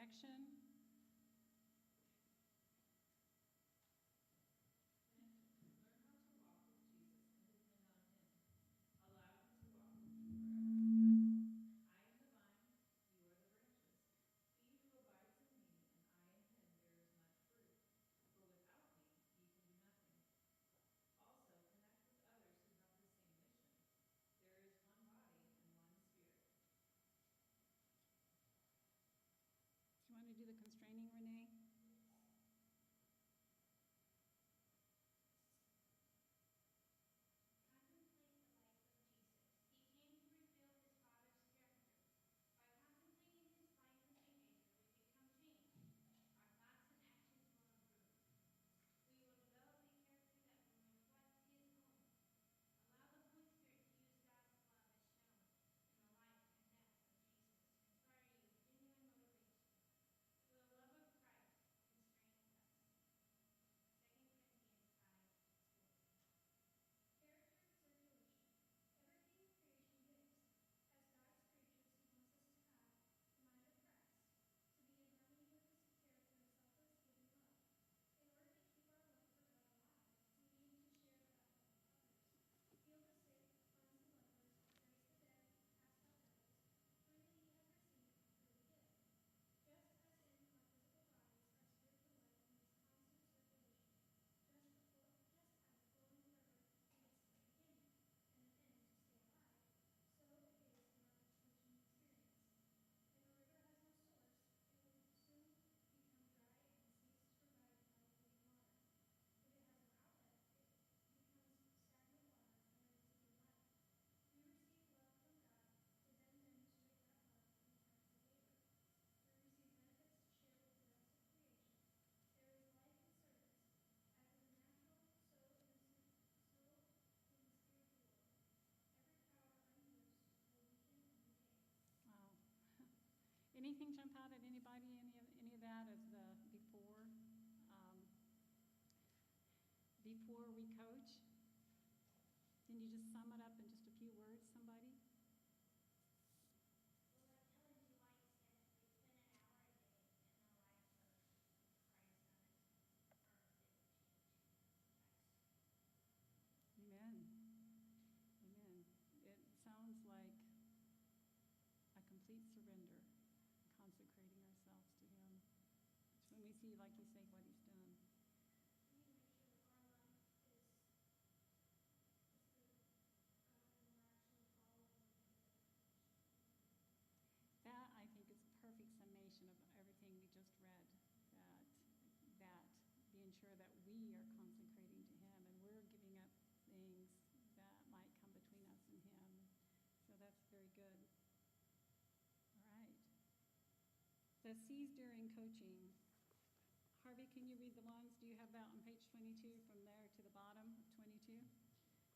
connection. Learn how to walk with Jesus and depend on him. Allow him to walk with you wherever you go. I am the vine, you are the branches. He who abides in me and I in him bears much fruit, for without me you can do nothing. Also, connect with others who have the same mission. There is one body and one spirit. Do you want to do the constraining, Renee? Contemplate the life of Jesus. He came to reveal his Father's character. By contemplating his life and behavior, we become changed. Our thoughts and actions will improve. We will develop a character that will reflect his own. Allow the Holy Spirit to use God's love as shown in the life and death of Jesus to inspire you with genuine motivation. For the love of Christ constrains us. 2 Corinthians 5:14. Character circulation. Everything in creation gives. As God's creatures, he wants us to have the mind of Christ, to be in harmony with his character of selfless, giving love. In order to keep our love for God alive, we need to share that love with others. Heal the sick, cleanse the lepers, raise the dead, cast out devils. Freely you have received, freely give. Just as in our physical bodies, our spiritual life needs constant circulation. Just as a flowing river needs a beginning and an end to stay alive, so it is in our coaching experience. If a river has no source, it will soon become dry and cease to provide life-giving water. If it has no outlet, it becomes stagnant water unable to give life. We receive love from God to then demonstrate that love in practical labor. We receive benefits to share with the rest of creation. There is life in service. As in the natural, so in the spiritual world. Every power unused will weaken and decay. Wow. Anything jump out at anybody? Any of that as the before we coach? Can you just sum it up in just a few words, somebody? Well, like Ellen G. White said, we spend an hour a day in the life of Christ on this earth that we change Christ. Amen. Amen. It sounds like a complete surrender, consecrating ourselves to him. It's when we see, like you say, what he's done. We need to make sure that our life is good God and we're actually following him. That, I think, is a perfect summation of everything we just read, that being sure that we are consecrating to him and we're giving up things that might come between us and him. So that's very good. All right. The C's during coaching. Harvey, can you read the ones? Do you have that on page 22 from there to the bottom of 22?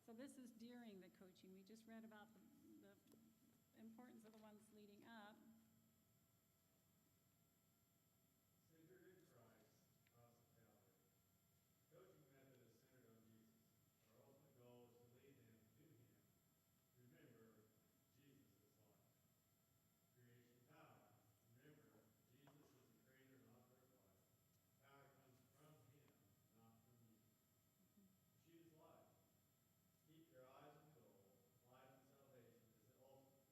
So this is during the coaching. We just read about the importance of the ones leading up. Centered in Christ, hospitality. Coaching method is centered on Jesus. Our ultimate goal is to lead them to him. Remember, Jesus is life. Creation power. Remember, Jesus is the creator and author of life. Power comes from him, not from you. Choose life. Keep your eyes on goal. Life and salvation is the ultimate goal.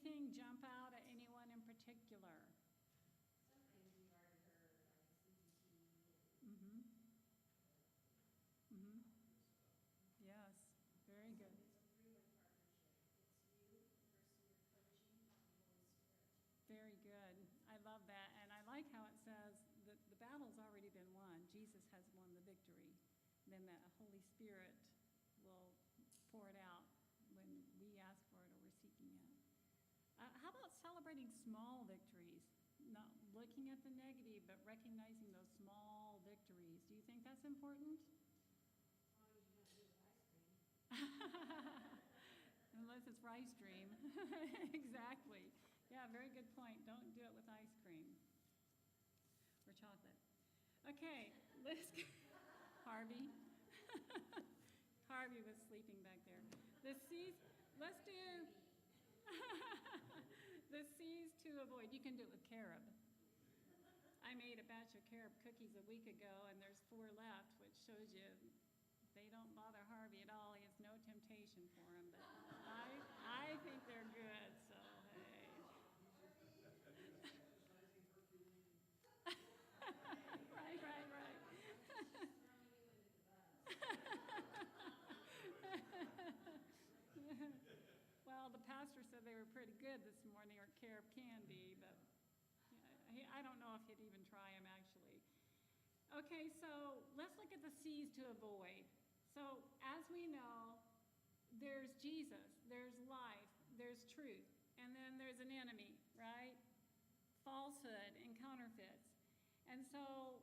anything jump out at anyone in particular? Some things we've already heard, like CDC Mm-hmm. Mm-hmm. Yes, very good. It's a three-way partnership. It's you, the person you're coaching, and the Holy Spirit. Very good. I love that. And I like how it says that the battle's already been won. Jesus has won the victory. Then the Holy Spirit will pour it out when we ask for it or we're seeking it. How about celebrating small victories? Not looking at the negative, but recognizing those small victories. Do you think that's important? as long as you don't do it with ice cream. Unless it's rice dream. Exactly. Yeah, very good point. Don't do it with ice cream or chocolate. Okay, let's go. Harvey. Harvey was sleeping back there. The C's, let's do the C's to avoid. You can do it with carob. I made a batch of carob cookies a week ago, and there's 4 left, which shows you they don't bother Harvey at all. He has no temptation for them, but I think they're good, so hey. Right, right, right. Well, the pastor said they were pretty good this morning, or carob candy, but I don't know if he'd even try them, actually. Okay, so let's look at the C's to avoid. So, as we know, there's Jesus, there's life, there's truth, and then there's an enemy, right? Falsehood and counterfeits. And so,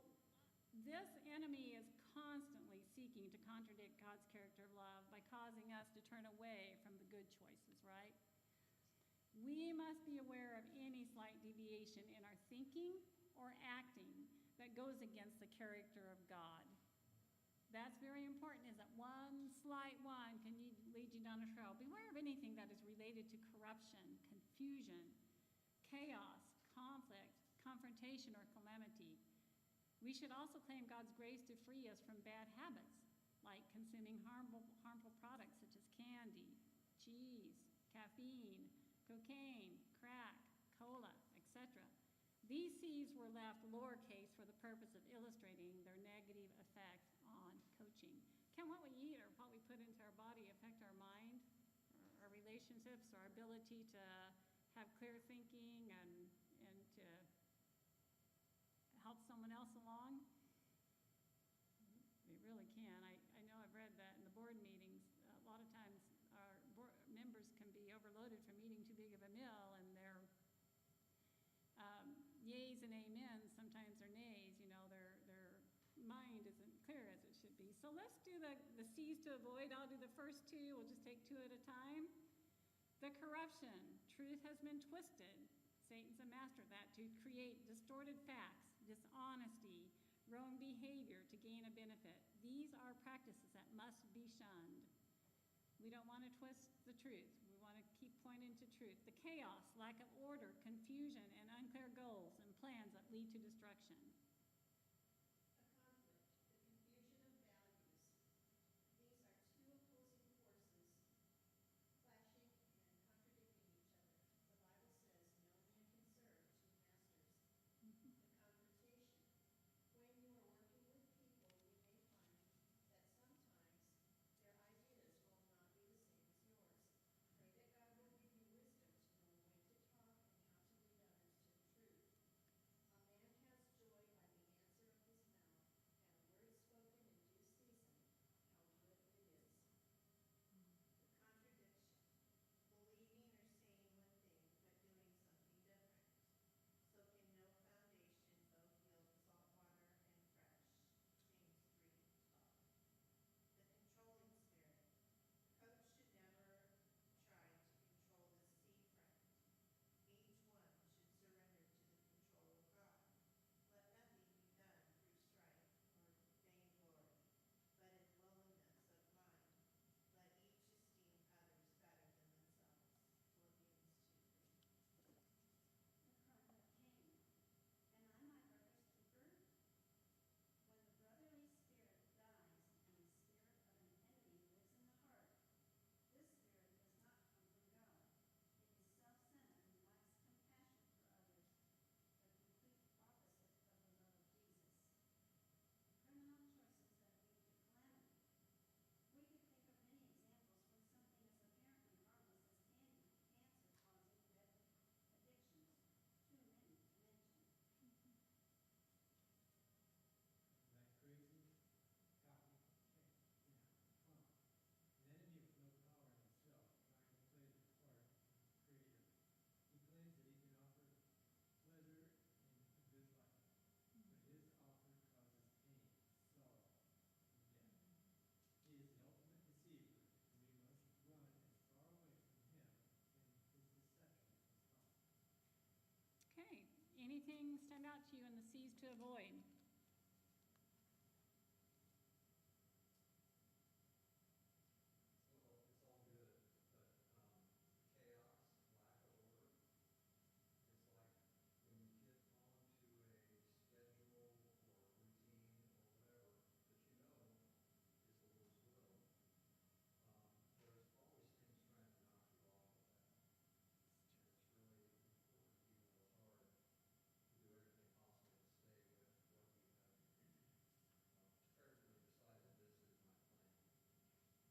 this enemy is constantly seeking to contradict God's character of love by causing us to turn away from the good choices, right? We must be aware of any slight deviation in our thinking or acting that goes against the character of God. That's very important, is that one slight one can lead you down a trail. Beware of anything that is related to corruption, confusion, chaos, conflict, confrontation, or calamity. We should also claim God's grace to free us from bad habits, like consuming harmful products such as candy, cheese, caffeine, cocaine, crack, cola, etc. These C's were left lowercase for the purpose of illustrating their negative effect on coaching. Can what we eat or what we put into our body affect our mind, our relationships, our ability to have clear thinking and to help someone else along? They really can. I know I've read that in the board meetings. A lot of times our board members can be overloaded from eating too big of a meal, and their yays and amens sometimes are nays. You know, their mind isn't clear as it should be. So let's do the C's to avoid. I'll do the first 2. We'll just take 2 at a time. The corruption. Truth has been twisted. Satan's a master of that, to create distorted facts, dishonesty, wrong behavior to gain a benefit. These are practices that must be shunned. We don't want to twist the truth. We want to keep pointing to truth. The chaos, lack of order, confusion, and unclear goals and plans that lead to destruction. A conflict, the confusion of values. These are 2 opposing forces clashing and contradicting each other. The Bible says no man can serve 2 masters. Mm-hmm. The confrontation. When you are working with people, you may find that sometimes their ideas will not be the same as yours. Pray that God will give you wisdom to know when to talk and how to lead others to the truth. A man has joy anything stand out to you in the C's to avoid? Well, it's all good, but chaos, lack of order, it's like when you get onto a schedule or routine or whatever that you know is the Lord's will, there's always things trying to knock you off of that. And it's really important, even though it's hard, to do everything possible to stay with what you have carefully decided this is my plan.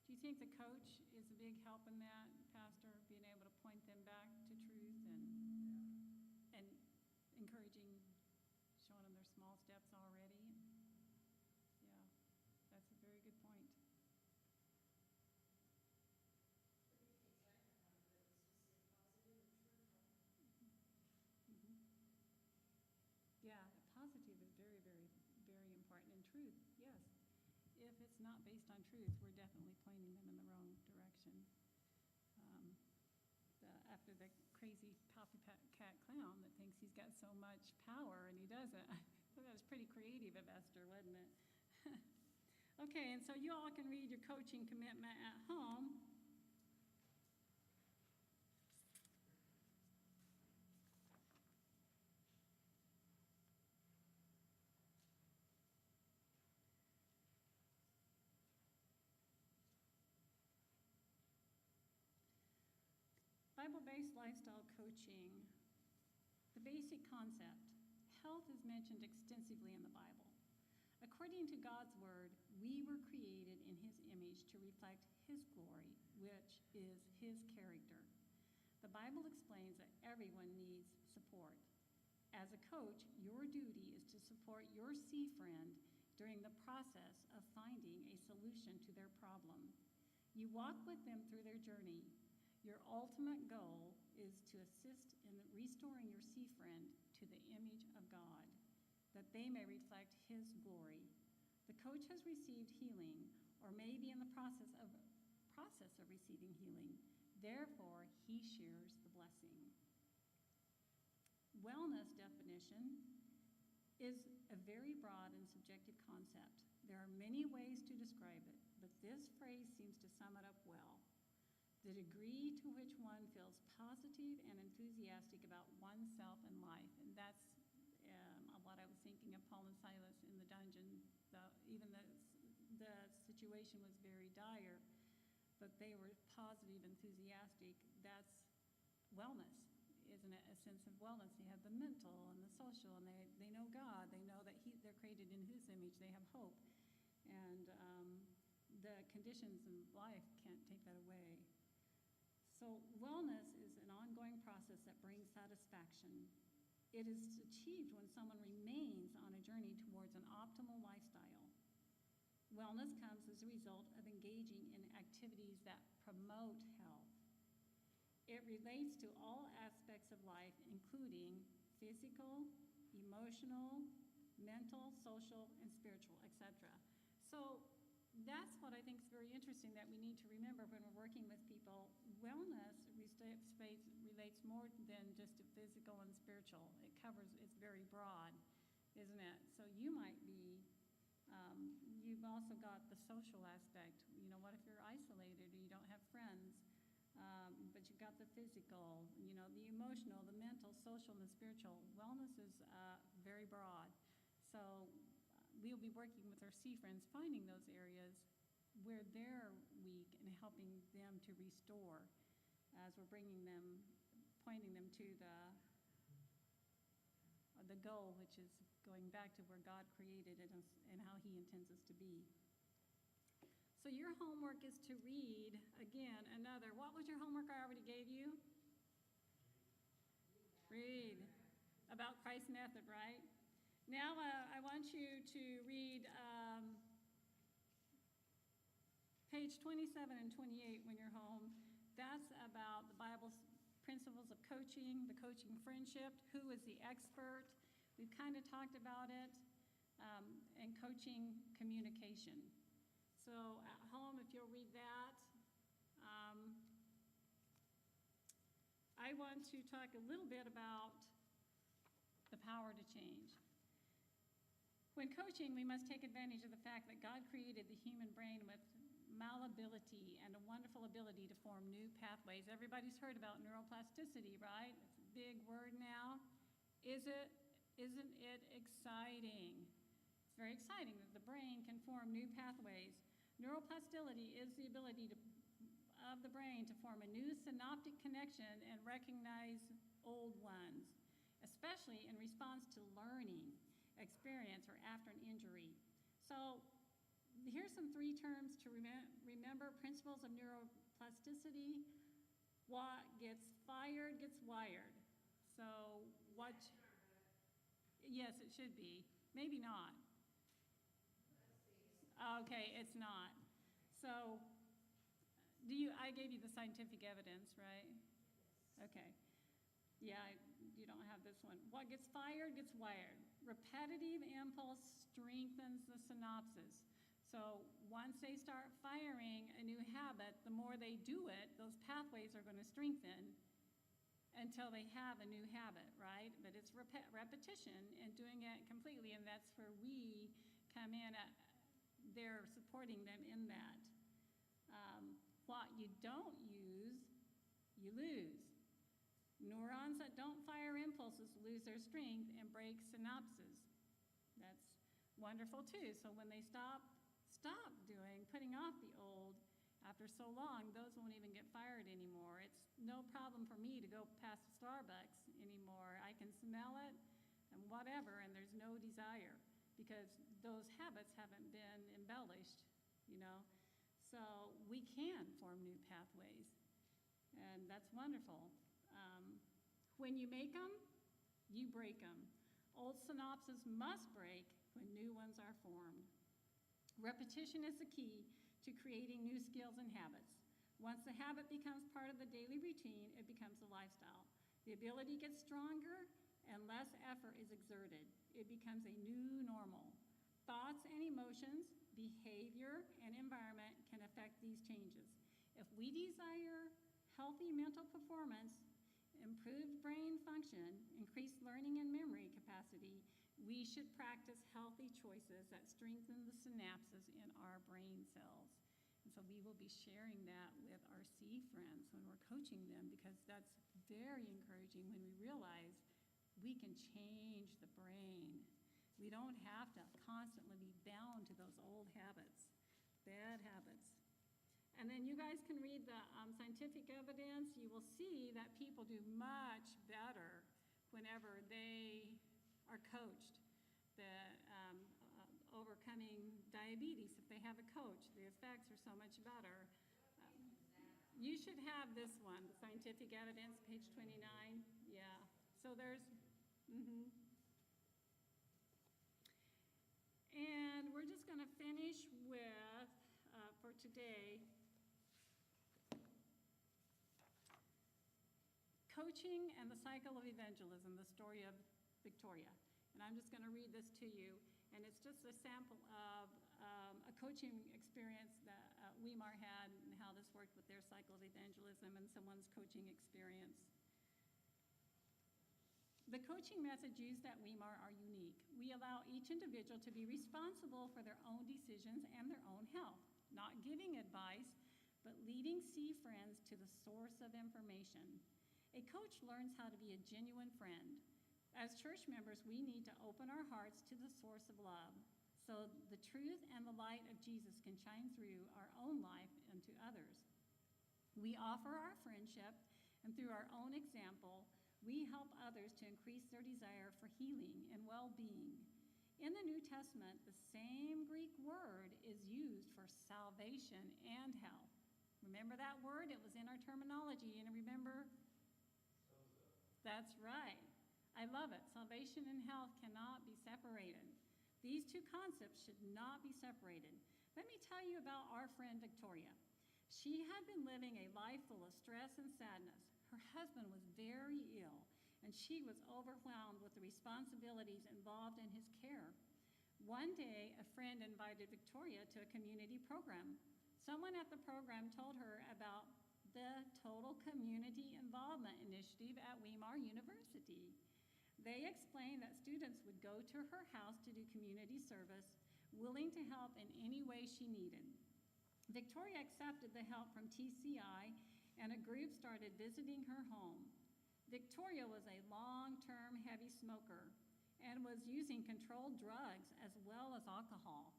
Do you think the coach is a big help in that, Pastor, being able to point them back to truth and encouraging, showing them their small steps already? Yeah, that's a very good point. Mhm. Yeah, the positive is very, very, very important. And truth, yes. If it's not based on truth, we're definitely pointing them in the wrong direction. After the crazy cat clown that thinks he's got so much power and he doesn't. I thought that was pretty creative of Esther, wasn't it? Okay, and so you all can read your coaching commitment at home. Bible-based lifestyle coaching, the basic concept. Health is mentioned extensively in the Bible. According to God's word, we were created in his image to reflect his glory, which is his character. The Bible explains that everyone needs support. As a coach, your duty is to support your C friend during the process of finding a solution to their problem. You walk with them through their journey. Your ultimate goal is to assist in restoring your C friend to the image of God, that they may reflect his glory. The coach has received healing or may be in the process of receiving healing. Therefore, he shares the blessing. Wellness definition is a very broad and subjective concept. There are many ways to describe it, but this phrase seems to sum it up well. The degree to which one feels positive and enthusiastic about oneself and life. And that's what I was thinking of Paul and Silas in the dungeon. Even the situation was very dire, but they were positive, enthusiastic. That's wellness, isn't it? A sense of wellness. They have the mental and the social, and they know God. They know that they're created in his image. They have hope. And the conditions in life can't take that away. So wellness is an ongoing process that brings satisfaction. It is achieved when someone remains on a journey towards an optimal lifestyle. Wellness comes as a result of engaging in activities that promote health. It relates to all aspects of life, including physical, emotional, mental, social, and spiritual, etc. So that's what I think is very interesting that we need to remember when we're working with people. Wellness relates more than just to physical and spiritual. It's very broad, isn't it? So you might be, you've also got the social aspect. You know, what if you're isolated or you don't have friends? But you've got the physical, you know, the emotional, the mental, social, and the spiritual. Wellness is very broad. So we'll be working with our C friends, finding those areas where they're weak and helping them to restore as we're pointing them to the goal, which is going back to where God created it and how he intends us to be. So your homework is to read, again, what was your homework I already gave you? Read about Christ's method, right? Now I want you to read page 27 and 28 when you're home. That's about the Bible's principles of coaching, the coaching friendship, who is the expert. We've kind of talked about it, and coaching communication. So at home, if you'll read that. I want to talk a little bit about power to change. When coaching, we must take advantage of the fact that God created the human brain with malleability and a wonderful ability to form new pathways. Everybody's heard about neuroplasticity, right? It's a big word now. Isn't it exciting? It's very exciting that the brain can form new pathways. Neuroplasticity is the ability of the brain to form a new synaptic connection and recognize old ones, especially in response to learning, experience, or after an injury. So here's some 3 terms to remember. Principles of neuroplasticity. What gets fired gets wired. So what? Yes, it should be. Maybe not. Okay, it's not. So I gave you the scientific evidence, right? Okay. Yeah, you don't have this one. What gets fired gets wired. Repetitive impulse strengthens the synapses. So once they start firing a new habit, the more they do it, those pathways are going to strengthen until they have a new habit, right? But it's repetition and doing it completely, and that's where we come in. They're supporting them in that. What you don't use, you lose. Neurons that don't fire impulses lose their strength and break synapses. That's wonderful too. So when they stop putting off the old, after so long, those won't even get fired anymore. It's no problem for me to go past Starbucks anymore. I can smell it and whatever, and there's no desire because those habits haven't been embellished, you know. So we can form new pathways, and that's wonderful. When you make them, you break them. Old synapses must break when new ones are formed. Repetition is the key to creating new skills and habits. Once the habit becomes part of the daily routine, it becomes a lifestyle. The ability gets stronger and less effort is exerted. It becomes a new normal. Thoughts and emotions, behavior, and environment can affect these changes. If we desire healthy mental performance, improved brain function, increased learning and memory capacity, we should practice healthy choices that strengthen the synapses in our brain cells. And so we will be sharing that with our C friends when we're coaching them, because that's very encouraging when we realize we can change the brain. We don't have to constantly be bound to those old habits, bad habits. And then you guys can read the scientific evidence. You will see that people do much better whenever they are coached. Overcoming diabetes, if they have a coach, the effects are so much better. You should have this one, the scientific evidence, page 29. Yeah. So there's, And we're just going to finish with, for today, coaching and the cycle of evangelism, the story of Victoria. And I'm just going to read this to you. And it's just a sample of a coaching experience that Weimar had and how this worked with their cycle of evangelism and someone's coaching experience. The coaching methods used at Weimar are unique. We allow each individual to be responsible for their own decisions and their own health, not giving advice, but leading C friends to the source of information. A coach learns how to be a genuine friend. As church members, we need to open our hearts to the source of love, so the truth and the light of Jesus can shine through our own life and to others. We offer our friendship, and through our own example, we help others to increase their desire for healing and well-being. In the New Testament, the same Greek word is used for salvation and health. Remember that word? It was in our terminology, and remember? That's right. I love it. Salvation and health cannot be separated. These two concepts should not be separated. Let me tell you about our friend Victoria. She had been living a life full of stress and sadness. Her husband was very ill, and she was overwhelmed with the responsibilities involved in his care. One day, a friend invited Victoria to a community program. Someone at the program told her about the Total Community Involvement Initiative at Weimar University. They explained that students would go to her house to do community service, willing to help in any way she needed. Victoria accepted the help from TCI, and a group started visiting her home. Victoria was a long-term heavy smoker and was using controlled drugs as well as alcohol.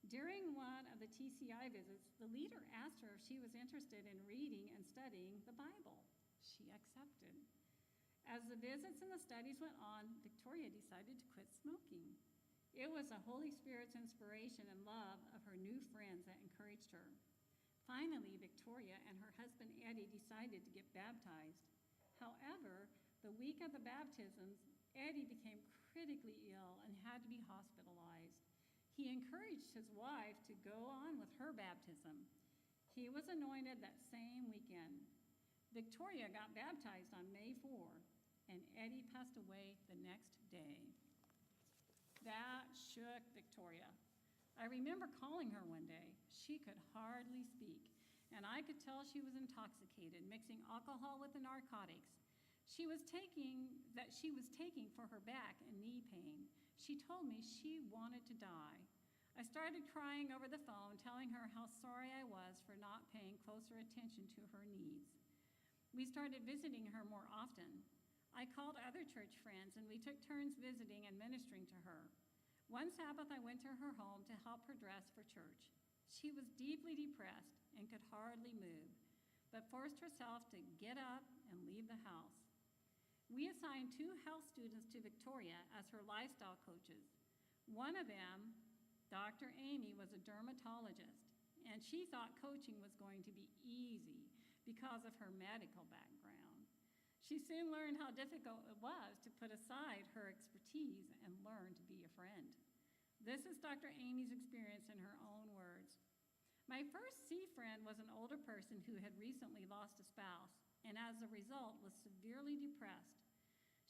During one of the TCI visits, the leader asked her if she was interested in reading and studying the Bible. She accepted. As the visits and the studies went on, Victoria decided to quit smoking. It was the Holy Spirit's inspiration and love of her new friends that encouraged her. Finally, Victoria and her husband Eddie decided to get baptized. However, the week of the baptisms, Eddie became critically ill and had to be hospitalized. He encouraged his wife to go on with her baptism. He was anointed that same weekend. Victoria got baptized on May 4, and Eddie passed away the next day. That shook Victoria. I remember calling her one day. She could hardly speak, and I could tell she was intoxicated, mixing alcohol with the narcotics she was taking for her back and knee pain. She told me she wanted to die. I started crying over the phone, telling her how sorry I was for not paying closer attention to her needs. We started visiting her more often. I called other church friends, and we took turns visiting and ministering to her. One Sabbath, I went to her home to help her dress for church. She was deeply depressed and could hardly move, but forced herself to get up and leave the house. We assigned 2 health students to Victoria as her lifestyle coaches. One of them, Dr. Amy, was a dermatologist, and she thought coaching was going to be easy because of her medical background. She soon learned how difficult it was to put aside her expertise and learn to be a friend. This is Dr. Amy's experience in her own words. My first C friend was an older person who had recently lost a spouse, and as a result was severely depressed.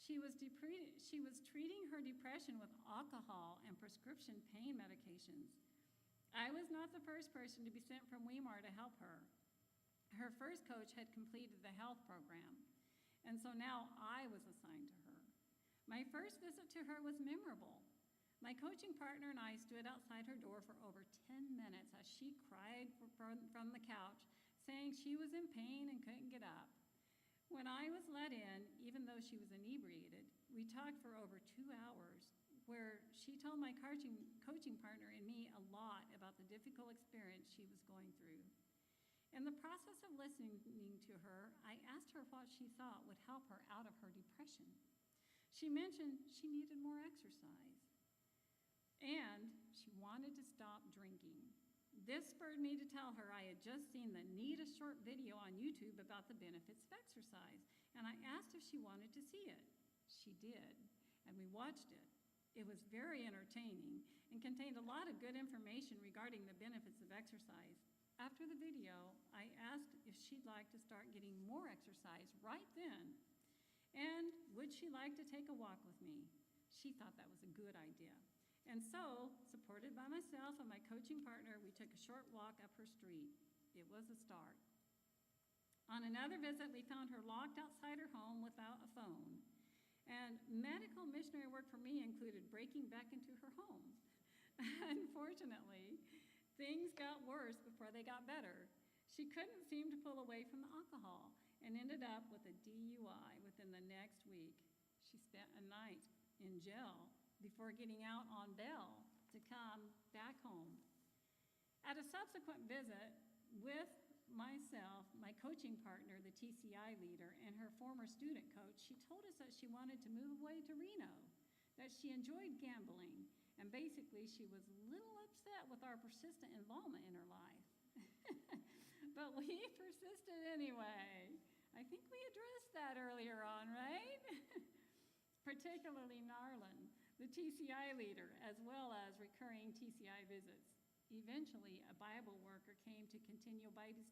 She was treating her depression with alcohol and prescription pain medications. I was not the first person to be sent from Weimar to help her. Her first coach had completed the health program, and so now I was assigned to her. My first visit to her was memorable. My coaching partner and I stood outside her door for over 10 minutes as she cried from the couch, saying she was in pain and couldn't get up. When I was let in, even though she was inebriated, we talked for over 2 hours, where she told my coaching partner and me a lot about the difficult experience she was going through. In the process of listening to her, I asked her what she thought would help her out of her depression. She mentioned she needed more exercise, and she wanted to stop drinking. This spurred me to tell her I had just seen the neatest short video on YouTube about the benefits of exercise, and I asked if she wanted to see it. She did, and we watched it. It was very entertaining and contained a lot of good information regarding the benefits of exercise. After the video, I asked if she'd like to start getting more exercise right then, and would she like to take a walk with me? She thought that was a good idea. And so, supported by myself and my coaching partner, we took a short walk up her street. It was a start. On another visit, we found her locked outside her home without a phone. And medical missionary work for me included breaking back into her home. Unfortunately, things got worse before they got better. She couldn't seem to pull away from the alcohol and ended up with a DUI within the next week. She spent a night in jail before getting out on bail to come back home. At a subsequent visit with myself, my coaching partner, the TCI leader, and her former student coach, she told us that she wanted to move away to Reno, that she enjoyed gambling, and basically she was a little upset with our persistent involvement in her life. But we persisted anyway. I think we addressed that earlier on, right? Particularly Narlan, the TCI leader, as well as recurring TCI visits. Eventually, a Bible worker came to continue Bible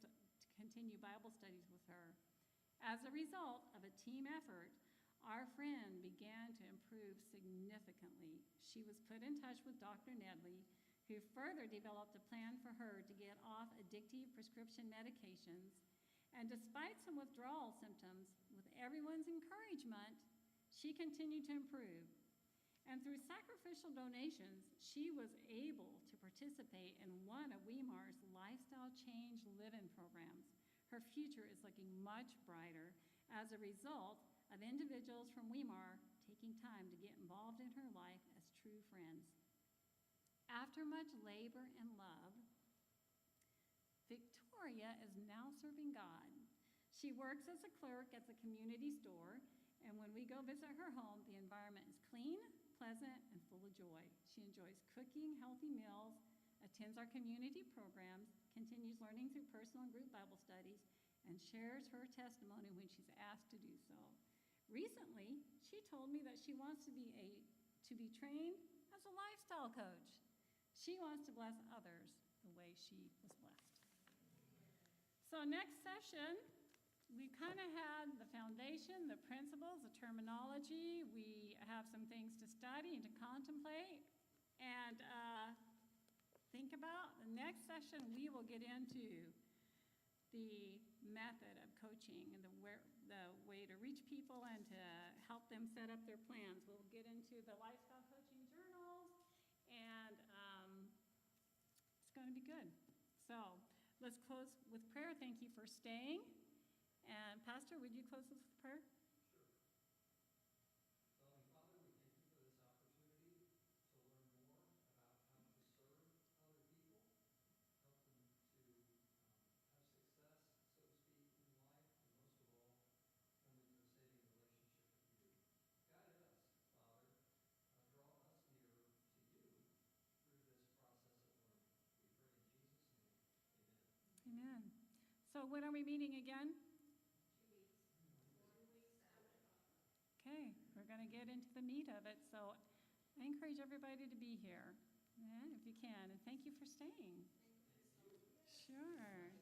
studies with her. As a result of a team effort, our friend began to improve significantly. She was put in touch with Dr. Nedley, who further developed a plan for her to get off addictive prescription medications. And despite some withdrawal symptoms, with everyone's encouragement, she continued to improve. And through sacrificial donations, she was able to participate in one of Wemar's lifestyle change live-in programs. Her future is looking much brighter as a result of individuals from Wemar taking time to get involved in her life as true friends. After much labor and love, Victoria is now serving God. She works as a clerk at the community store, and when we go visit her home, the environment is clean, pleasant, and full of joy. She enjoys cooking healthy meals, attends our community programs, continues learning through personal and group Bible studies, and shares her testimony when she's asked to do so. Recently, she told me that she wants to be trained as a lifestyle coach. She wants to bless others the way she was blessed. So next session, we've kind of had the foundation, the principles, the terminology. We have some things to study and to contemplate and think about. The next session, we will get into the method of coaching and the way to reach people and to help them set up their plans. We'll get into the lifestyle coaching journals, and it's going to be good. So let's close with prayer. Thank you for staying. And Pastor, would you close us with prayer? Sure. Loving Father, we thank you for this opportunity to learn more about how to serve other people, help them to have success, so to speak, in life, and most of all, come into a saving relationship with you. Guide us, Father. Draw us nearer to you through this process of learning. We pray in Jesus' name. Amen. Amen. So when are we meeting again? Okay, we're going to get into the meat of it. So I encourage everybody to be here, if you can. And thank you for staying. Sure.